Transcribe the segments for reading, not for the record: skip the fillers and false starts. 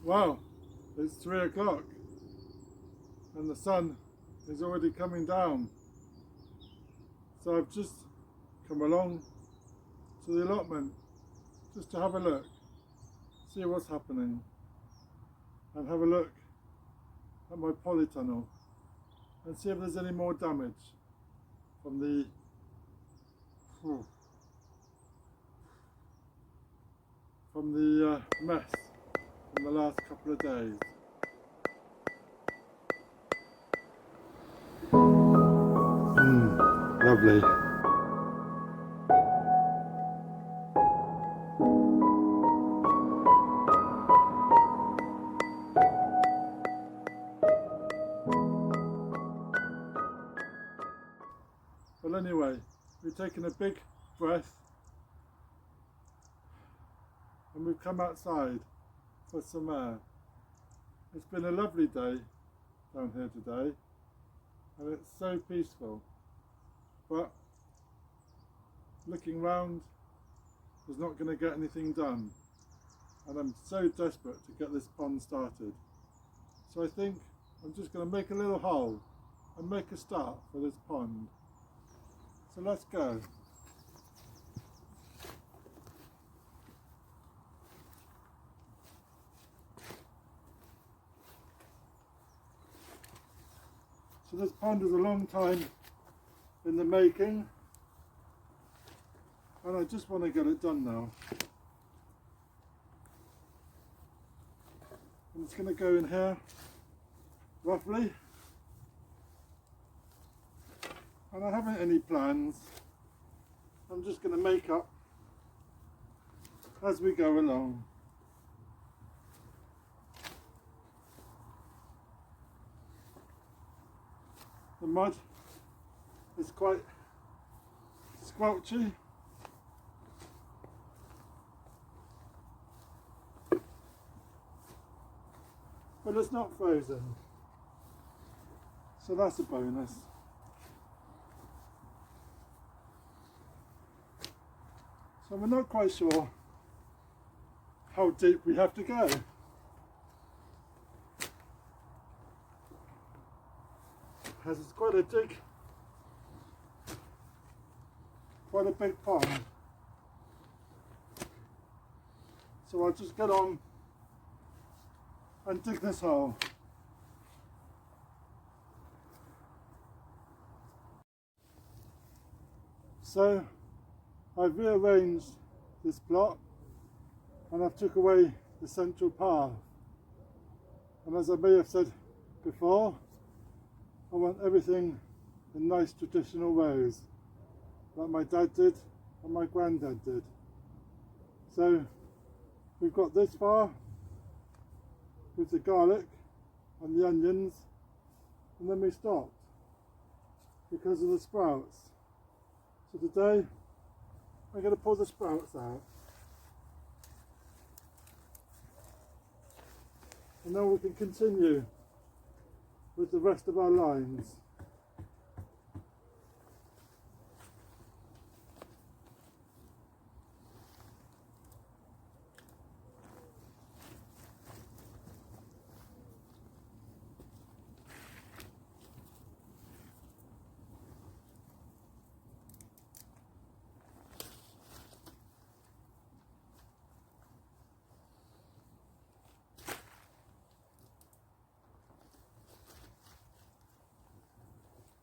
Wow, it's 3 o'clock and the sun is already coming down. So I've just come along to the allotment just to have a look, see what's happening, and have a look at my polytunnel and see if there's any more damage from the mess in the last couple of days. Lovely. Well, anyway, we've taken a big breath and we've come outside for some air. It's been a lovely day down here today and it's so peaceful, but looking round is not going to get anything done, and I'm so desperate to get this pond started. So I think I'm just going to make a little hole and make a start for this pond. So let's go. So this pond is a long time in the making and I just want to get it done now. And it's going to go in here roughly, and I haven't any plans. I'm just going to make up as we go along. The mud is quite squelchy, but it's not frozen, so that's a bonus. So we're not quite sure how deep we have to go. As it's quite a big pond, so I'll just get on and dig this hole. So I've rearranged this plot and I've took away the central path, and as I may have said before, I want everything in nice traditional ways, like my dad did and my granddad did. So we've got this far with the garlic and the onions, and then we stopped because of the sprouts. So today I'm going to pull the sprouts out, and then we can continue with the rest of our lines.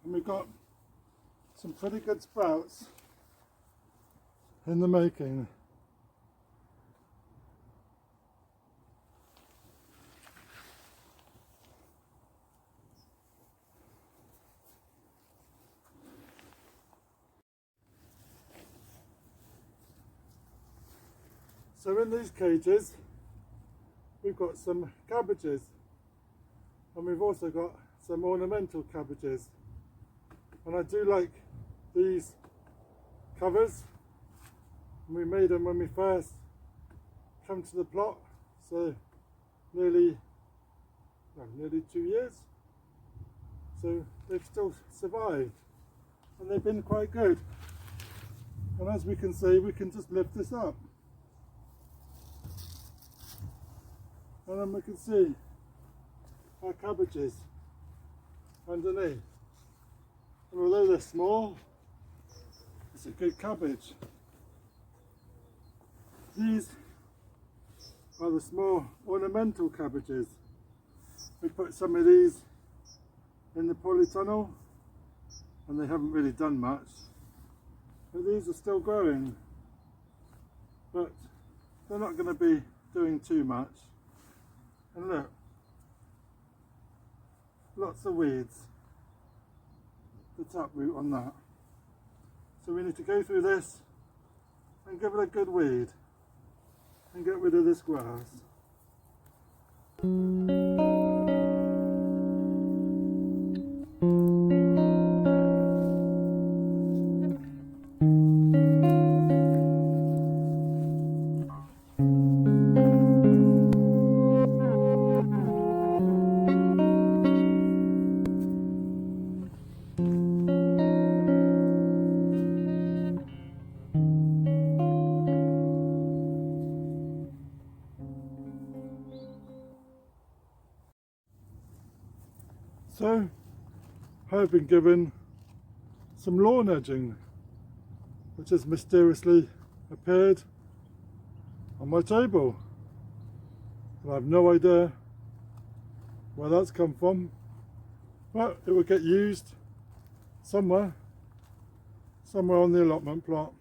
And we've got some pretty good sprouts in the making. So in these cages we've got some cabbages, and we've also got some ornamental cabbages. And I do like these covers. We made them when we first come to the plot, so nearly 2 years. So they've still survived and they've been quite good. And as we can see, we can just lift this up. and then we can see our cabbages underneath. And although they're small, it's a good cabbage. These are the small ornamental cabbages. We put some of these in the Polytunnel and they haven't really done much. But these are still growing. But they're not going to be doing too much. And look, lots of weeds. The taproot on that. So we need to go through this and give it a good weed and get rid of this grass. So, I've been given some lawn edging, which has mysteriously appeared on my table. And I have no idea where that's come from, but it will get used somewhere on the allotment plot.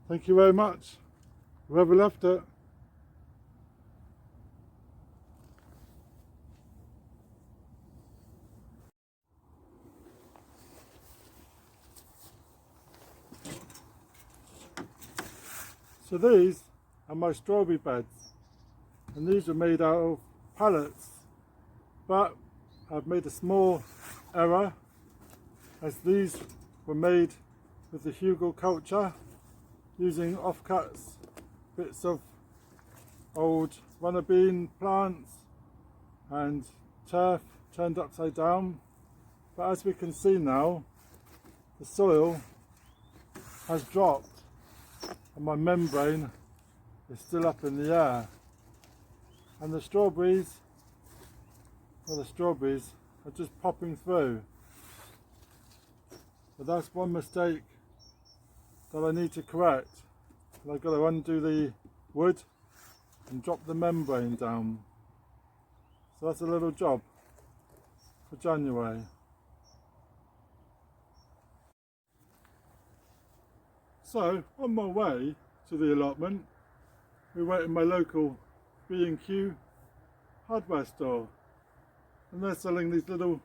Thank you very much, whoever left it. So these are my strawberry beds, and these are made out of pallets, but I've made a small error, as these were made with the Hugel culture using offcuts, bits of old runner bean plants and turf turned upside down. But as we can see now, the soil has dropped and my membrane is still up in the air, and the strawberries are just popping through. But that's one mistake that I need to correct. And I've got to undo the wood and drop the membrane down. So that's a little job for January. So, on my way to the allotment, we went in my local B&Q hardware store, and they're selling these little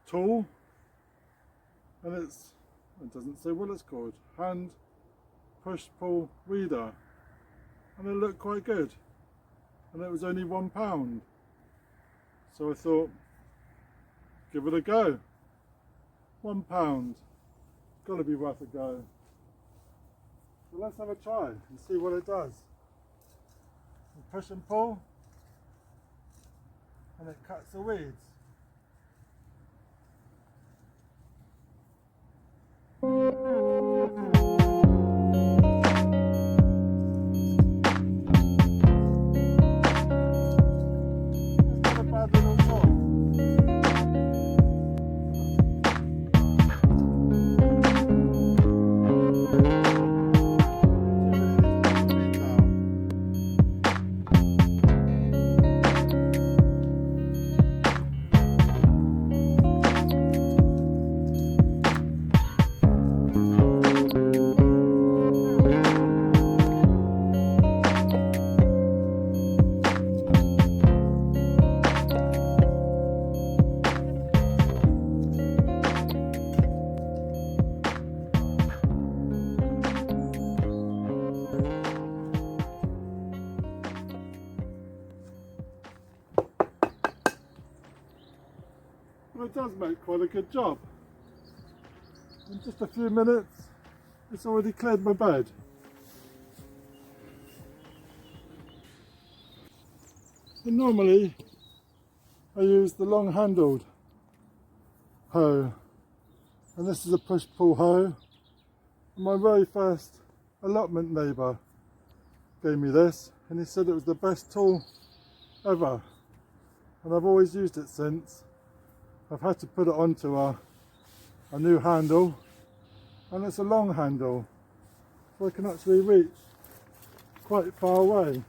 tool, and it doesn't say what it's called, hand push pull weeder, and it looked quite good, and it was only £1. So I thought, give it a go. £1, got to be worth a go. So let's have a try and see what it does. You push and pull, and it cuts the weeds. It's not a bad little tool. Well, it does make quite a good job. In just a few minutes, it's already cleared my bed. And normally, I use the long-handled hoe, and this is a push-pull hoe. And my very first allotment neighbour gave me this and he said it was the best tool ever, and I've always used it since. I've had to put it onto a new handle, and it's a long handle, so I can actually reach quite far away,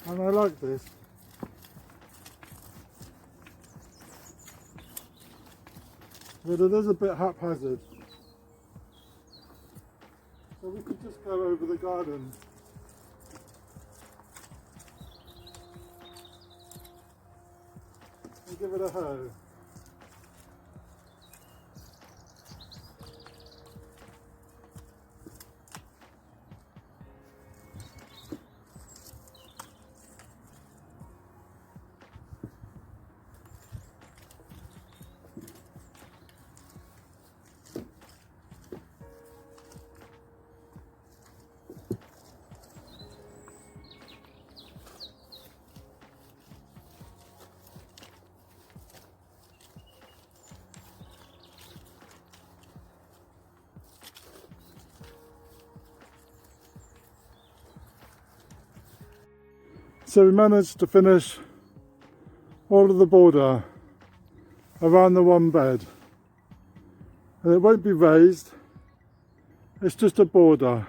and I like this. But it is a bit haphazard, so we could just go over the garden. And give it a hoe. So we managed to finish all of the border around the one bed, and it won't be raised, it's just a border,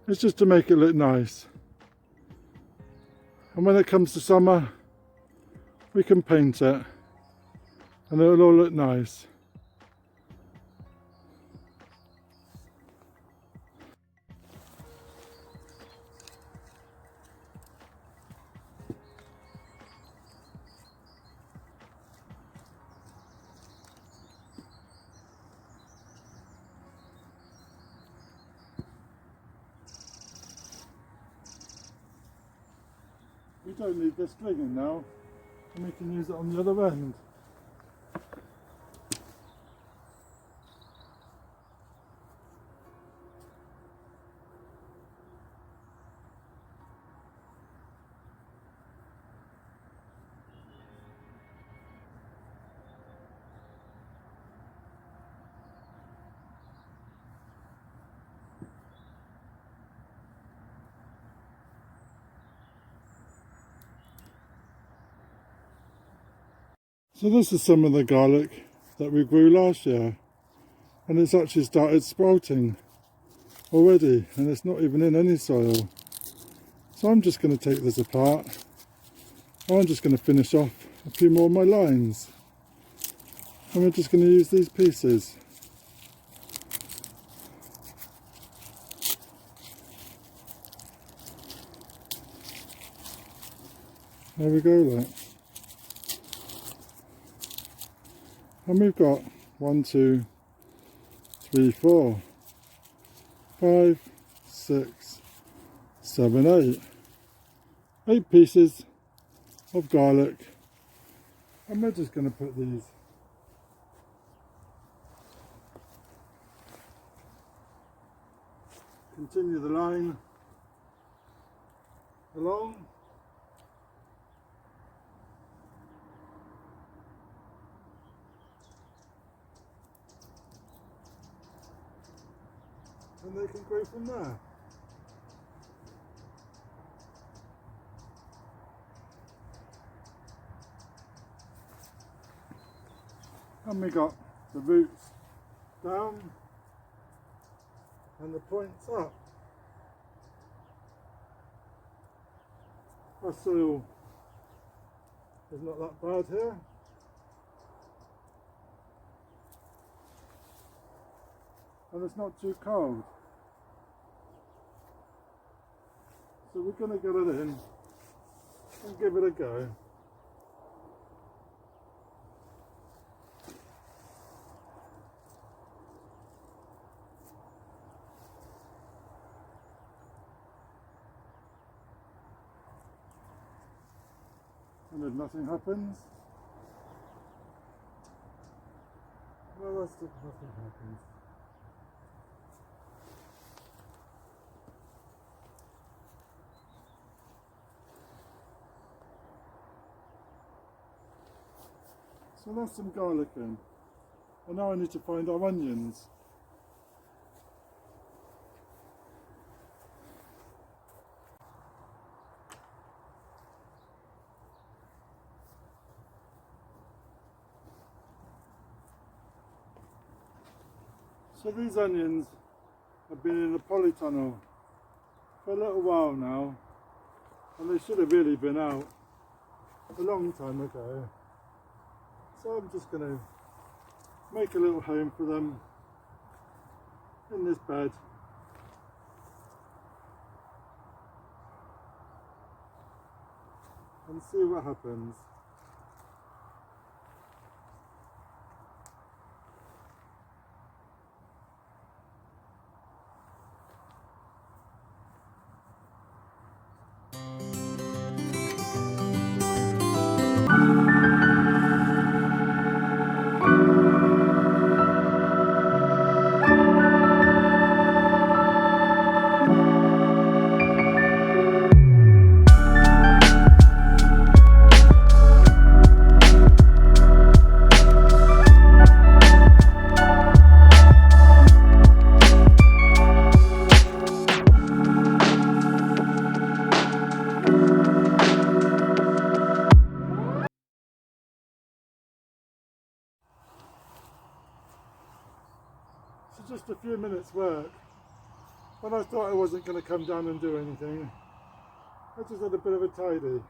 it's just to make it look nice, and when it comes to summer we can paint it and it'll all look nice. We don't need this stringing now, and we can use it on the other end. So this is some of the garlic that we grew last year, and it's actually started sprouting already, and it's not even in any soil. So I'm just going to take this apart, and I'm just going to finish off a few more of my lines, and we're just going to use these pieces. There we go, look. And we've got 1, 2, 3, 4, 5, 6, 7, 8. 8 pieces of garlic. And we're just going to put these continue the line along. And they can grow from there. And we got the roots down and the points up. Our soil is not that bad here. And it's not too cold. So we're going to get it in and give it a go. And if nothing happens, well, that's if nothing happens. So that's some garlic in. And now I need to find our onions. So these onions have been in the polytunnel for a little while now, and they should have really been out a long time ago. So I'm just going to make a little home for them in this bed. And see what happens. So just a few minutes work. When I thought I wasn't going to come down and do anything, I just had a bit of a tidy.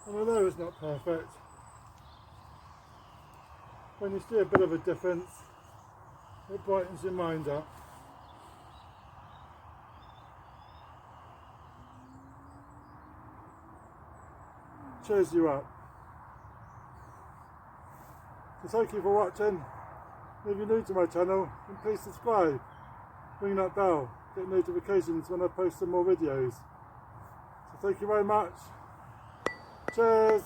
And although it's not perfect, when you see a bit of a difference, it brightens your mind up. Cheers you up. So thank you for watching. If you're new to my channel, then please subscribe, ring that bell, get notifications when I post some more videos. So thank you very much. Cheers.